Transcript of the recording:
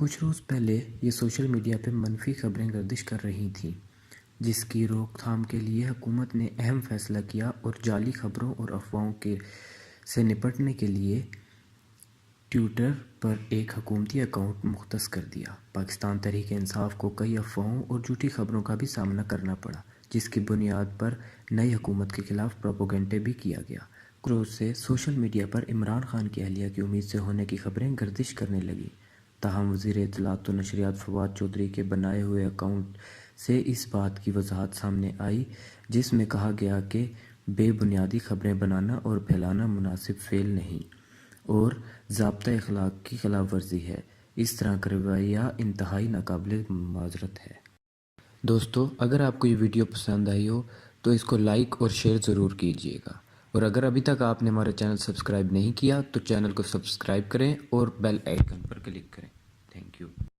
کچھ روز پہلے یہ سوشل میڈیا پہ منفی خبریں گردش کر رہی تھیں، جس کی روک تھام کے لیے حکومت نے اہم فیصلہ کیا اور جعلی خبروں اور افواہوں سے نپٹنے کے لیے ٹوئٹر پر ایک حکومتی اکاؤنٹ مختص کر دیا۔ پاکستان تحریک انصاف کو کئی افواہوں اور جھوٹی خبروں کا بھی سامنا کرنا پڑا، جس کی بنیاد پر نئی حکومت کے خلاف پروپیگنڈا بھی کیا گیا۔ کچھ روز سے سوشل میڈیا پر عمران خان کی اہلیہ کی امید سے ہونے کی خبریں گردش کرنے لگیں۔ تاہم وزیر اطلاعات و نشریات فواد چودھری کے بنائے ہوئے اکاؤنٹ سے اس بات کی وضاحت سامنے آئی، جس میں کہا گیا کہ بے بنیادی خبریں بنانا اور پھیلانا مناسب فعل نہیں اور ضابطۂ اخلاق کی خلاف ورزی ہے۔ اس طرح کا رویہ انتہائی ناقابل معذرت ہے۔ دوستو، اگر آپ کو یہ ویڈیو پسند آئی ہو تو اس کو لائک اور شیئر ضرور کیجیے گا، اور اگر ابھی تک آپ نے ہمارا چینل سبسکرائب نہیں کیا تو چینل کو سبسکرائب کریں اور بیل آئیکن پر کلک کریں۔ Thank you.